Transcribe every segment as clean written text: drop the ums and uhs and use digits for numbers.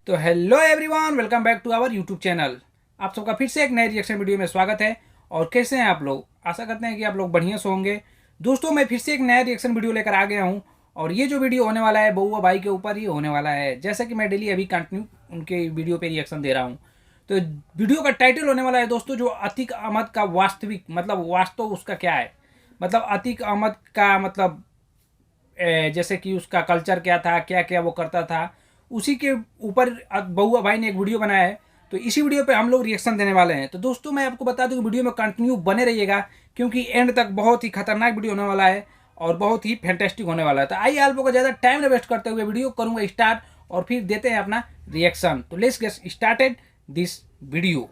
तो hello everyone, welcome back to our YouTube channel. आप सबका फिर से एक नए रिएक्शन वीडियो में स्वागत है। और कैसे हैं आप लोग? आशा करते हैं कि आप लोग बढ़िया से होंगे। दोस्तों, मैं फिर से एक नया रिएक्शन वीडियो लेकर आ गया हूं और ये जो वीडियो होने वाला है बउआ भाई के ऊपर ही होने वाला है। जैसा कि मैं डेली अभी कंटिन्यू उनके वीडियो पे रिएक्शन दे रहा हूँ। तो वीडियो का टाइटल होने वाला है दोस्तों, जो अतीक अहमद का वास्तविक वास्तव उसका क्या है। अतीक अहमद का जैसे कि उसका कल्चर क्या था, क्या क्या वो करता था, उसी के ऊपर बउआ भाई ने एक वीडियो बनाया है। तो इसी वीडियो पे हम लोग रिएक्शन देने वाले हैं। तो दोस्तों, मैं आपको बता दूं कि वीडियो में कंटिन्यू बने रहिएगा, क्योंकि एंड तक बहुत ही खतरनाक वीडियो होने वाला है और बहुत ही फैंटेस्टिक होने वाला है। तो आइए, आप लोगों को ज़्यादा टाइम न वेस्ट करते हुए वीडियो करूँगा स्टार्ट और फिर देते हैं अपना रिएक्शन। तो let's get started this video.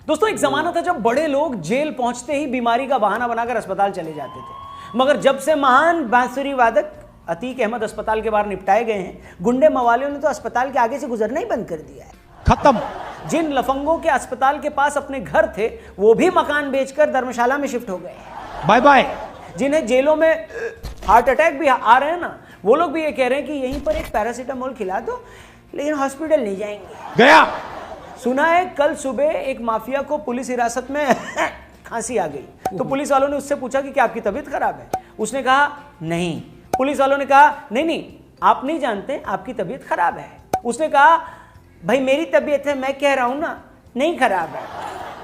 दोस्तों, एक जमाना था जब बड़े लोग जेल पहुंचते ही बीमारी का बहाना बनाकर अस्पताल चले जाते थे, मगर जब से महान बांसुरी वादक अतीक अहमद अस्पताल के बाहर निपटाए गए हैं, गुंडे मवालियों ने तो अस्पताल के आगे से गुजरना ही बंद कर दिया है। खत्म। जिन लफंगों के अस्पताल के पास अपने घर थे, वो भी मकान बेचकर धर्मशाला में शिफ्ट हो गए। Bye bye. जिन्हें जेलों में हार्ट अटैक भी आ रहे हैं ना, वो लोग भी ये कह रहे हैं कि यहीं पर एक पैरासीटामोल खिला दो, लेकिन हॉस्पिटल नहीं जाएंगे। गया। सुना है कल सुबह एक माफिया को पुलिस हिरासत में खांसी आ गई, तो पुलिस वालों ने उससे पूछा कि क्या आपकी तबीयत खराब है? उसने कहा नहीं। पुलिस वालों ने कहा नहीं, आप नहीं जानते, आपकी तबीयत खराब है। उसने कहा भाई मेरी तबीयत है, मैं कह रहा हूं ना, नहीं खराब है।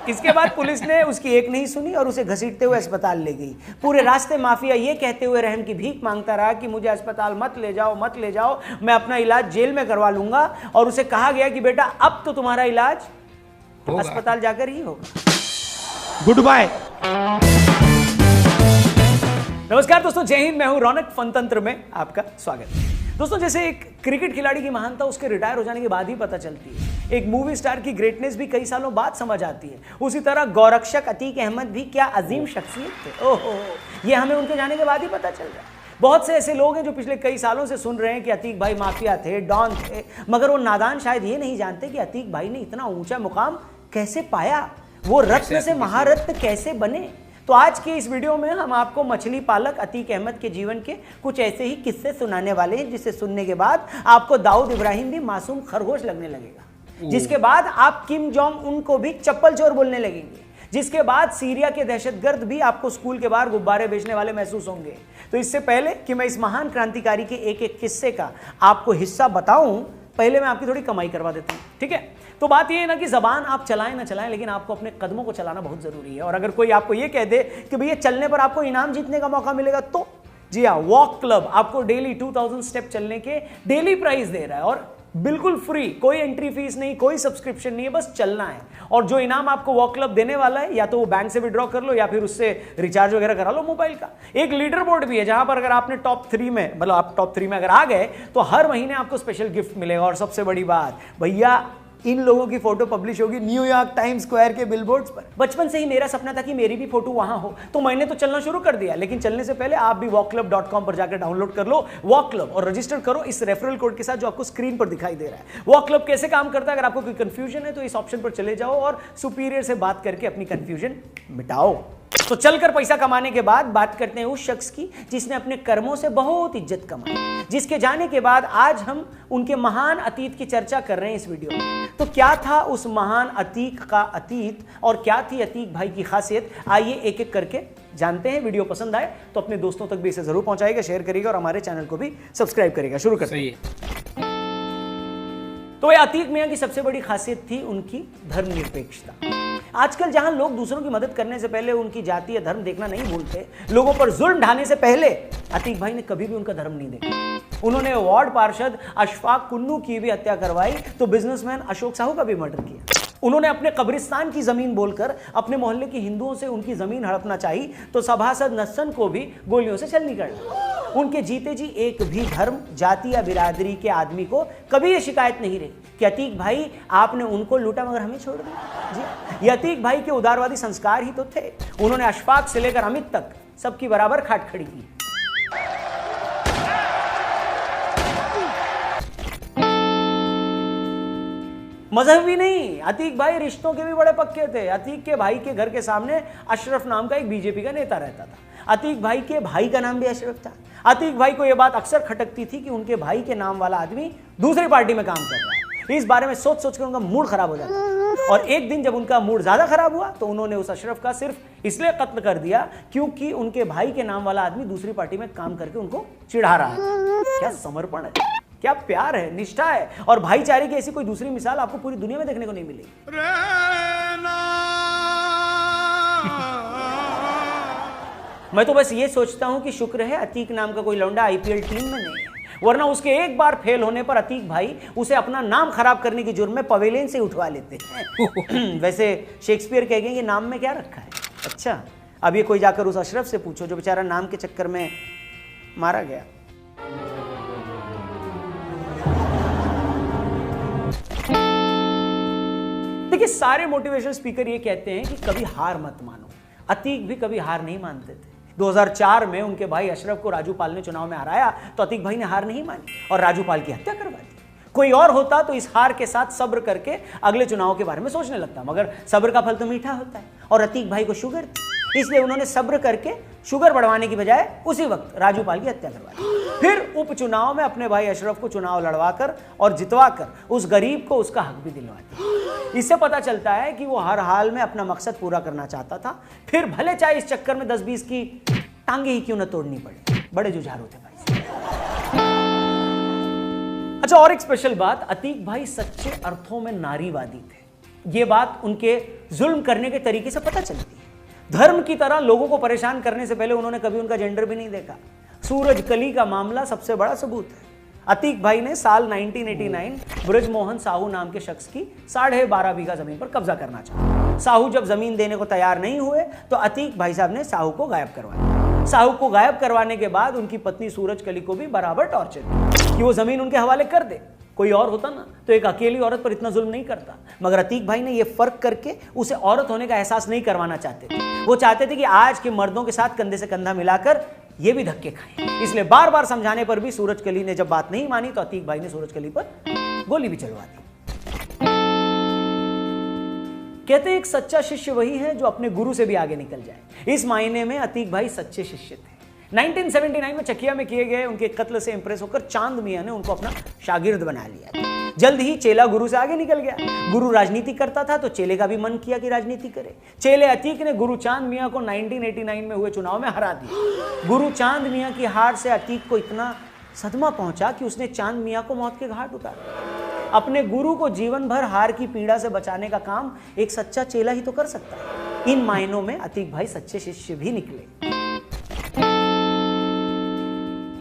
इसके बाद पुलिस ने उसकी एक नहीं सुनी और उसे घसीटते हुए अस्पताल ले गई। पूरे रास्ते माफिया ये कहते हुए रहम की भीख मांगता रहा कि मुझे अस्पताल मत ले जाओ, मत ले जाओ, मैं अपना इलाज जेल में करवा लूंगा। और उसे कहा गया कि बेटा अब तो तुम्हारा इलाज अस्पताल जाकर ही होगा। Good bye. नमस्कार दोस्तों, जय हिंद। मैं हूं रौनक। फनतंत्र में आपका स्वागत है। दोस्तों, जैसे एक क्रिकेट खिलाड़ी की महानता उसके रिटायर हो जाने के बाद ही पता चलती है, एक मूवी स्टार की ग्रेटनेस भी कई सालों बाद समझ आती है, उसी तरह गौरक्षक अतीक अहमद भी क्या अजीम शख्सियत थे। ओहो, ये हमें उनके जाने के बाद ही पता चल रहा है। बहुत से ऐसे लोग हैं जो पिछले कई सालों से सुन रहे हैं कि अतीक भाई माफिया थे, डॉन थे, मगर वो नादान शायद ये नहीं जानते कि अतीक भाई ने इतना ऊंचा मुकाम कैसे पाया, वो रत्न से महारत्न कैसे बने। तो आज के इस वीडियो में हम आपको मछली पालक अतीक अहमद के जीवन के कुछ ऐसे ही किस्से सुनाने वाले हैं, जिसे सुनने के बाद आपको दाऊद इब्राहिम भी मासूम खरगोश लगने लगेगा, जिसके बाद आप किम जोंग उन को भी चप्पल चोर बोलने लगेंगे, जिसके बाद सीरिया के दहशतगर्द भी आपको स्कूल के बाहर गुब्बारे बेचने वाले महसूस होंगे। तो इससे पहले कि मैं इस महान क्रांतिकारी के एक एक किस्से का आपको हिस्सा बताऊं, पहले मैं आपकी थोड़ी कमाई करवा देता हूं, ठीक है? तो बात ये है ना कि जबान आप चलाएं ना चलाएं, लेकिन आपको अपने कदमों को चलाना बहुत जरूरी है। और अगर कोई आपको ये कह दे कि भैया चलने पर आपको इनाम जीतने का मौका मिलेगा, तो जी हाँ, वॉक क्लब आपको डेली 2000 स्टेप चलने के डेली प्राइस दे रहा है और बिल्कुल फ्री, कोई एंट्री फीस नहीं, कोई सब्सक्रिप्शन नहीं है, बस चलना है। और जो इनाम आपको वॉक क्लब देने वाला है, या तो वो बैंक से विड्रॉ कर लो या फिर उससे रिचार्ज वगैरह करा लो मोबाइल का। एक लीडर बोर्ड भी है, जहां पर अगर आपने टॉप 3 में, आप टॉप 3 में अगर आ गए तो हर महीने आपको स्पेशल गिफ्ट मिलेगा। और सबसे बड़ी बात भैया, इन लोगों की फोटो पब्लिश होगी न्यूयॉर्क टाइम स्क्वायर के बिलबोर्ड्स पर। बचपन से ही मेरा सपना था कि मेरी भी फोटो वहां हो, तो मैंने तो चलना शुरू कर दिया। लेकिन चलने से पहले आप भी walkclub.com पर जाकर डाउनलोड कर लो वॉक क्लब और रजिस्टर करो इस रेफरल कोड के साथ जो आपको स्क्रीन पर दिखाई दे रहा है। वॉक क्लब कैसे काम करता है, अगर आपको कोई कंफ्यूजन है तो इस ऑप्शन पर चले जाओ और सुपीरियर से बात करके अपनी कंफ्यूजन मिटाओ। तो चलकर पैसा कमाने के बाद बात करते हैं उस शख्स की जिसने अपने कर्मों से बहुत इज्जत कमाई, जिसके जाने के बाद आज हम उनके महान अतीत की चर्चा कर रहे हैं इस वीडियो में। तो क्या था उस महान अतीक का अतीत और क्या थी अतीक भाई की खासियत, आइए एक एक करके जानते हैं। वीडियो पसंद आए तो अपने दोस्तों तक भी इसे जरूर पहुंचाएगा, शेयर करिएगा और हमारे चैनल को भी सब्सक्राइब करेगा। शुरू करते हैं। तो ये अतीक मियां की सबसे बड़ी खासियत थी उनकी धर्मनिरपेक्षता। आजकल जहां लोग दूसरों की मदद करने से पहले उनकी जाति या धर्म देखना नहीं भूलते, लोगों पर जुल्म ढाने से पहले अतीक भाई ने कभी भी उनका धर्म नहीं देखा। उन्होंने वार्ड पार्षद अशफाक कुन्नू की भी हत्या करवाई, तो बिजनेसमैन अशोक साहू का भी मर्डर किया। उन्होंने अपने कब्रिस्तान की जमीन बोलकर अपने मोहल्ले के हिंदुओं से उनकी जमीन हड़पना चाही, तो सभासद नस्सन को भी गोलियों से छलनी कर डाला। उनके जीते जी एक भी धर्म, जाति या बिरादरी के आदमी को कभी ये शिकायत नहीं रही कि अतीक भाई आपने उनको लूटा मगर हमें छोड़ दिया। जी, ये अतीक भाई के उदारवादी संस्कार ही तो थे। उन्होंने अशफाक से लेकर अमित तक सबकी बराबर खाट खड़ी की। मजहबी नहीं, अतीक भाई रिश्तों के भी बड़े पक्के थे। अतीक के भाई के घर के सामने अशरफ नाम का एक बीजेपी का नेता रहता था। अतीक भाई के भाई का नाम भी अशरफ था। अतीक भाई को यह बात अक्सर खटकती थी कि उनके भाई के नाम वाला आदमी दूसरी पार्टी में काम कर रहा है। इस बारे में सोच सोच कर उनका मूड खराब हो जाता था। और एक दिन जब उनका मूड ज्यादा खराब हुआ तो उन्होंने उस अशरफ का सिर्फ इसलिए कत्ल कर दिया क्योंकि उनके भाई के नाम वाला आदमी दूसरी पार्टी में काम करके उनको चिढ़ा रहा था। क्या समर्पण है, क्या प्यार है, निष्ठा है और भाईचारे की ऐसी कोई दूसरी मिसाल आपको पूरी दुनिया में देखने को नहीं मिलेगी। मैं तो बस ये सोचता हूं कि शुक्र है अतीक नाम का कोई लौंडा आईपीएल टीम में नहीं है, वरना उसके एक बार फेल होने पर अतीक भाई उसे अपना नाम खराब करने की जुर्म में पवेलियन से उठवा लेते हैं। वैसे शेक्सपियर कहेंगे ये नाम में क्या रखा है। अच्छा, अब ये कोई जाकर उस अशरफ से पूछो जो बेचारा नाम के चक्कर में मारा गया। देखिए, सारे मोटिवेशनल स्पीकर ये कहते हैं कि कभी हार मत मानो। अतीक भी कभी हार नहीं मानते थे। 2004 में उनके भाई अशरफ को राजू पाल ने चुनाव में हराया तो अतीक भाई ने हार नहीं मानी और राजू पाल की हत्या करवा दी। कोई और होता तो इस हार के साथ सब्र करके अगले चुनाव के बारे में सोचने लगता, मगर सब्र का फल तो मीठा होता है और अतीक भाई को शुगर थी, इसलिए उन्होंने सब्र करके शुगर बढ़वाने की बजाय उसी वक्त राजू पाल की हत्या करवा दी। फिर उपचुनाव में अपने भाई अशरफ को चुनाव लड़वाकर और जितवाकर उस गरीब को उसका हक भी दिलवा दिया। इससे पता चलता है कि वो हर हाल में अपना मकसद पूरा करना चाहता था, फिर भले चाहे इस चक्कर में 10-20 की टांगे ही क्यों न तोड़नी पड़े। बड़े जुझारू थे भाई। अच्छा, और एक स्पेशल बात, अतीक भाई सच्चे अर्थों में नारीवादी थे। ये बात उनके जुल्म करने के तरीके से पता चलती है। धर्म की तरह लोगों को परेशान करने से पहले उन्होंने कभी उनका जेंडर भी नहीं देखा। सूरज कली का मामला सबसे बड़ा सबूत है। अतीक भाई ने साल 1989 ब्रजमोहन साहू नाम के शख्स की 12.5 बीघा जमीन पर कब्जा करना चाहा। साहू जब जमीन देने को तैयार नहीं हुए तो अतीक भाई साहब ने साहू को गायब करवाया। साहू को गायब करवाने के बाद उनकी पत्नी सूरज कली को भी बराबर टॉर्चर किया कि वो जमीन उनके हवाले कर दे। कोई और होता ना तो एक अकेली औरत पर इतना जुल्म नहीं करता, मगर अतीक भाई ने यह फर्क करके उसे औरत होने का एहसास नहीं करवाना चाहते थे। वो चाहते थे कि आज के मर्दों के साथ कंधे से कंधा मिलाकर ये भी धक्के खाएं। इसलिए बार बार समझाने पर भी सूरज कली ने जब बात नहीं मानी तो अतीक भाई ने सूरज कली पर गोली भी चलवा दी। कहते हैं एक सच्चा शिष्य वही है जो अपने गुरु से भी आगे निकल जाए। इस मायने में अतीक भाई सच्चे शिष्य थे। 1979 में चकिया में किए गए उनके कत्ल से इंप्रेस होकर चांद मियां ने उनको अपना शागिर्द बना लिया। जल्द ही चेला गुरु से आगे निकल गया। गुरु राजनीति करता था तो चेले का भी मन किया कि राजनीति करे। चेले अतीक ने गुरु चांद मियां को 1989 में हुए चुनाव में हरा दिया। गुरु चांद मियां की हार से अतीक को इतना सदमा पहुंचा कि उसने चांद मियां को मौत के घाट उतार दिया। अपने गुरु को जीवन भर हार की पीड़ा से बचाने का काम एक सच्चा चेला ही तो कर सकता है। इन मायनों में अतीक भाई सच्चे शिष्य भी निकले।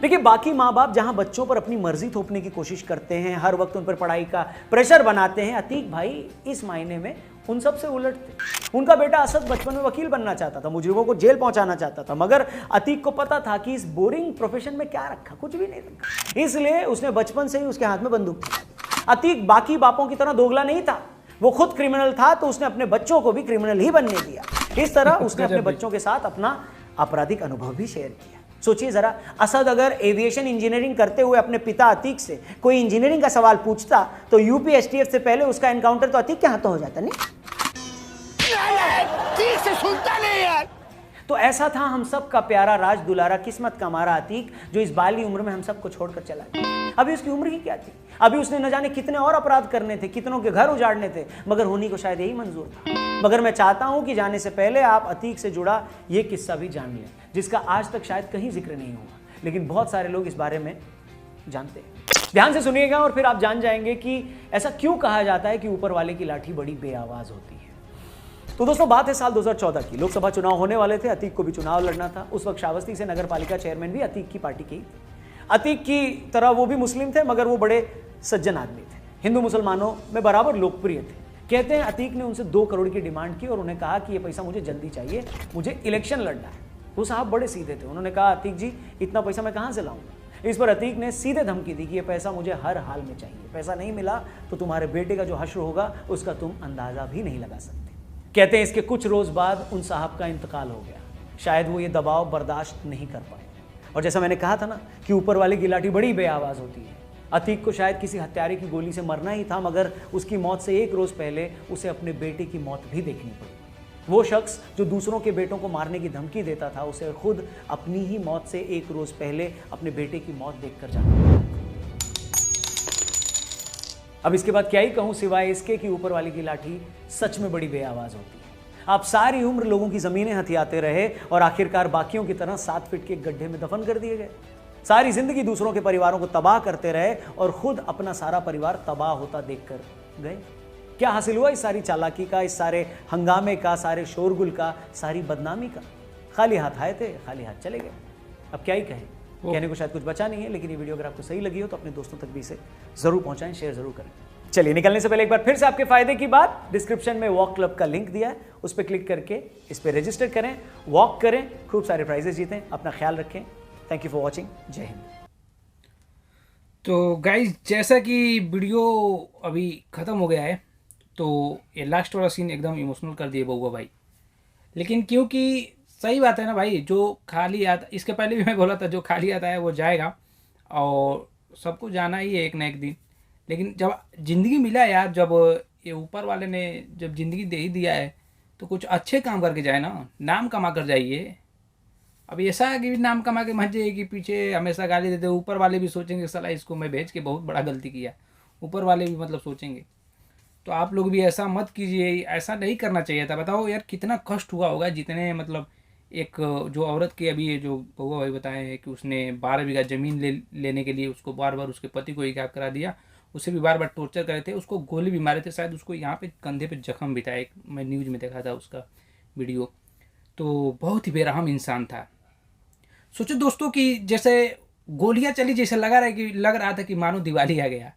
देखिए, बाकी माँ बाप जहां बच्चों पर अपनी मर्जी थोपने की कोशिश करते हैं, हर वक्त उन पर पढ़ाई का प्रेशर बनाते हैं, अतीक भाई इस मायने में उन सब से उलट थे। उनका बेटा असद बचपन में वकील बनना चाहता था, मुजरिमों को जेल पहुंचाना चाहता था, मगर अतीक को पता था कि इस बोरिंग प्रोफेशन में क्या रखा, कुछ भी नहीं रखा। इसलिए उसने बचपन से ही उसके हाथ में बंदूक थी। अतीक बाकी बापों की तरह दोगला नहीं था। वो खुद क्रिमिनल था तो उसने अपने बच्चों को भी क्रिमिनल ही बनने दिया। इस तरह उसने अपने बच्चों के साथ अपना आपराधिक अनुभव भी शेयर किया। सोचिए जरा, असद अगर एविएशन इंजीनियरिंग करते हुए अपने पिता अतीक से कोई इंजीनियरिंग का सवाल पूछता तो यूपीएसटीएफ से पहले उसका एनकाउंटर तो अतीक के हाथों हो जाता। नहीं ठीक से सुनता नहीं यार। तो ऐसा था हम सब का प्यारा राज दुलारा किस्मत का मारा अतीक, जो इस बाली उम्र में हम सबको छोड़कर चला गया। अभी उसकी उम्र ही क्या थी, अभी उसने न जाने कितने और अपराध करने थे, कितनों के घर उजाड़ने थे, मगर होनी को शायद यही मंजूर था। मगर मैं चाहता हूं कि जाने से पहले आप अतीक से जुड़ा ये किस्सा भी जान लें, जिसका आज तक शायद कहीं जिक्र नहीं हुआ, लेकिन बहुत सारे लोग इस बारे में जानते हैं। ध्यान से सुनिएगा और फिर आप जान जाएंगे कि ऐसा क्यों कहा जाता है कि ऊपर वाले की लाठी बड़ी बेआवाज होती है। तो दोस्तों, बात है साल 2014 की। लोकसभा चुनाव होने वाले थे, अतीक को भी चुनाव लड़ना था। उस वक्त श्रावस्ती से नगर पालिका चेयरमैन भी अतीक की पार्टी के ही थे। अतीक की तरह वो भी मुस्लिम थे, मगर वो बड़े सज्जन आदमी थे, हिंदू मुसलमानों में बराबर लोकप्रिय थे। कहते हैं अतीक ने उनसे 2 करोड़ की डिमांड की और उन्हें कहा कि ये पैसा मुझे जल्दी चाहिए, मुझे इलेक्शन लड़ना है। वो साहब बड़े सीधे थे, उन्होंने कहा अतीक जी इतना पैसा मैं कहाँ से लाऊंगा। इस पर अतीक ने सीधे धमकी दी कि ये पैसा मुझे हर हाल में चाहिए, पैसा नहीं मिला तो तुम्हारे बेटे का जो हश्र होगा उसका तुम अंदाजा भी नहीं लगा सकते। कहते हैं इसके कुछ रोज बाद उन साहब का इंतकाल हो गया। शायद वो ये दबाव बर्दाश्त नहीं कर पाए, और जैसा मैंने कहा था ना कि ऊपर वाले की लाठी बड़ी बेआवाज होती है, अतीक को शायद किसी हत्यारे की गोली से मरना ही था, मगर उसकी मौत से 1 रोज पहले उसे अपने बेटे की मौत भी देखनी पड़ी। वो शख्स जो दूसरों के बेटों को मारने की धमकी देता था, उसे खुद अपनी ही मौत से एक रोज पहले अपने बेटे की मौत देखकर जाना। अब इसके बाद क्या ही कहूं सिवाय इसके कि ऊपर वाले की लाठी सच में बड़ी बेआवाज होती है। आप सारी उम्र लोगों की जमीनें हथियाते रहे और आखिरकार बाकियों की तरह 7 फीट के एक गड्ढे में दफन कर दिए गए। सारी जिंदगी दूसरों के परिवारों को तबाह करते रहे और खुद अपना सारा परिवार तबाह होता देखकर गए। क्या हासिल हुआ इस सारी चालाकी का, इस सारे हंगामे का, सारे शोरगुल का, सारी बदनामी का? खाली हाथ आए थे, खाली हाथ चले गए। अब क्या ही कहें, कहने को शायद कुछ बचा नहीं है, लेकिन ये वीडियो अगर आपको सही लगी हो तो अपने दोस्तों तक भी इसे जरूर पहुंचाएं, शेयर जरूर करें। चलिए, निकलने से पहले एक बार फिर से आपके फायदे की बात, डिस्क्रिप्शन में वॉक क्लब का लिंक दिया है, उस पर क्लिक करके इस पर रजिस्टर करें, वॉक करें, खूब सारे प्राइजेस जीतें। अपना ख्याल रखें। Thank you for watching. जय हिंद। तो गाइज, जैसा कि वीडियो अभी ख़त्म हो गया है, तो ये लास्ट वाला सीन एकदम इमोशनल कर दिए बउआ भाई। लेकिन क्योंकि सही बात है ना भाई, जो खाली आता, इसके पहले भी मैं बोला था, जो खाली आता है वो जाएगा और सबको जाना ही है एक ना एक दिन। लेकिन जब ज़िंदगी मिला यार, जब ये ऊपर वाले ने जब ज़िंदगी दे ही दिया है, तो कुछ अच्छे काम करके जाए ना, नाम कमा कर जाइए। अब ऐसा है कि नाम कमा के मत जाइए कि पीछे हमेशा गाली देते। ऊपर वाले भी सोचेंगे साला इसको मैं भेज के बहुत बड़ा गलती किया, ऊपर वाले भी मतलब सोचेंगे। तो आप लोग भी ऐसा मत कीजिए, ऐसा नहीं करना चाहिए था। बताओ यार कितना कष्ट हुआ होगा, जितने मतलब एक जो औरत की अभी जो बउआ भाई बताए हैं कि उसने 12 बीघा ज़मीन लेने के लिए उसको बार बार उसके पति को हिजाब करा दिया, उसे भी बार बार टॉर्चर करे थे, उसको गोली भी मारे थे, शायद उसको यहाँ पे कंधे पे जख्म भी था, एक मैं न्यूज़ में देखा था उसका वीडियो। तो बहुत ही बेरहम इंसान था। सोचो दोस्तों कि जैसे गोलियां चली, जैसे लग रहा था कि मानो दिवाली आ गया।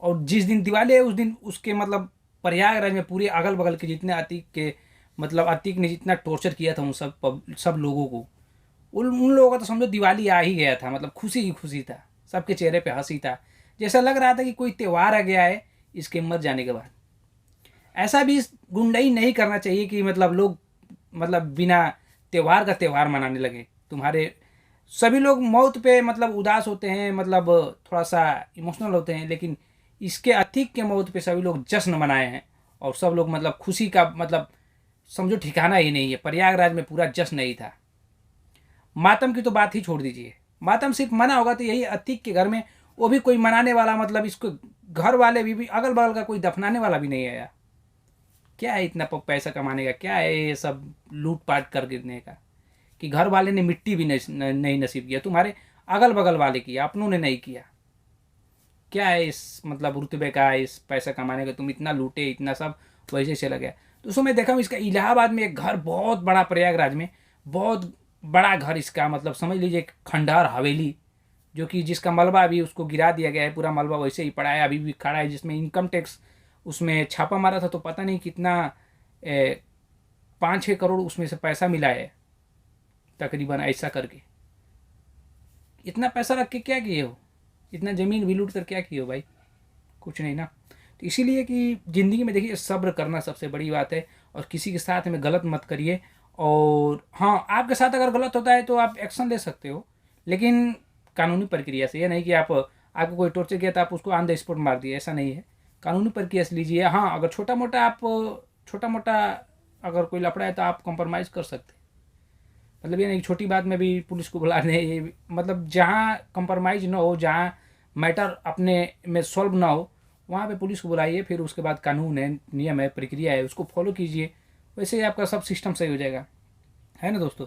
और जिस दिन दिवाली है उस दिन उसके मतलब प्रयागराज में पूरे अगल बगल के जितने अतीक ने जितना टॉर्चर किया था उन सब लोगों को, उन लोगों का तो समझो दिवाली आ ही गया था। मतलब खुशी ही खुशी था, सबके चेहरे पे हंसी था, जैसा लग रहा था कि कोई त्यौहार आ गया है इसके मर जाने के बाद। ऐसा भी गुंडाई नहीं करना चाहिए कि मतलब लोग बिना त्यौहार का त्यौहार मनाने लगे। तुम्हारे सभी लोग मौत पे उदास होते हैं, थोड़ा सा इमोशनल होते हैं, लेकिन इसके अतीक के मौत पे सभी लोग जश्न मनाए हैं और सब लोग खुशी का समझो ठिकाना ही नहीं है। प्रयागराज में पूरा जश्न ही था। मातम की तो बात ही छोड़ दीजिए, मातम सिर्फ मना होगा तो यही अतीक के घर में, वो भी कोई मनाने वाला इसको घर वाले भी अगल बगल का कोई दफनाने वाला भी नहीं आया। क्या है इतना पैसा कमाने का, क्या है ये सब लूटपाट कर गिरने का, कि घर वाले ने मिट्टी भी नहीं नसीब किया, तुम्हारे अगल बगल वाले किया, अपनों ने नहीं किया। क्या है इस रुतबे का, इस पैसा कमाने का, तुम इतना लूटे, इतना सब वैसे चला गया। तो उसमें देखा हूँ इसका इलाहाबाद में एक घर बहुत बड़ा, प्रयागराज में बहुत बड़ा घर इसका, समझ लीजिए खंडहर हवेली, जो कि जिसका मलबा अभी उसको गिरा दिया गया है, पूरा मलबा वैसे ही पड़ा है, अभी भी खड़ा है, जिसमें इनकम टैक्स उसमें छापा मारा था तो पता नहीं कितना 5-6 करोड़ उसमें से पैसा मिला है तकरीबन, ऐसा करके। इतना पैसा रख के क्या किए हो, इतना ज़मीन भी लूट कर क्या किए हो भाई, कुछ नहीं ना। तो इसीलिए कि ज़िंदगी में देखिए सब्र करना सबसे बड़ी बात है, और किसी के साथ में गलत मत करिए। और हाँ, आपके साथ अगर गलत होता है तो आप एक्शन ले सकते हो, लेकिन कानूनी प्रक्रिया से। ये नहीं कि आपको कोई टॉर्चर किया तो आप उसको ऑन द स्पॉट मार दिए, ऐसा नहीं है। कानूनी प्रक्रिया से लीजिए। हाँ, अगर छोटा मोटा अगर कोई लफड़ा है तो आप कॉम्प्रोमाइज़ कर सकते हैं। ये नहीं छोटी बात में भी पुलिस को बुलाने, जहाँ कॉम्प्रोमाइज़ ना हो, जहाँ मैटर अपने में सॉल्व ना हो, वहाँ पे पुलिस को बुलाइए। फिर उसके बाद कानून है, नियम है, प्रक्रिया है, उसको फॉलो कीजिए, वैसे ही आपका सब सिस्टम सही हो जाएगा, है ना दोस्तों।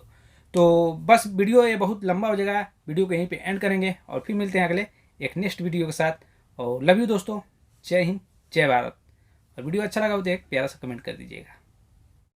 तो बस वीडियो ये बहुत लंबा हो जाएगा, वीडियो को यहीं पे एंड करेंगे और फिर मिलते हैं अगले एक नेक्स्ट वीडियो के साथ। और लव यू दोस्तों, जय हिंद, जय भारत। और वीडियो अच्छा लगा हो तो एक प्यारा सा कमेंट कर दीजिएगा।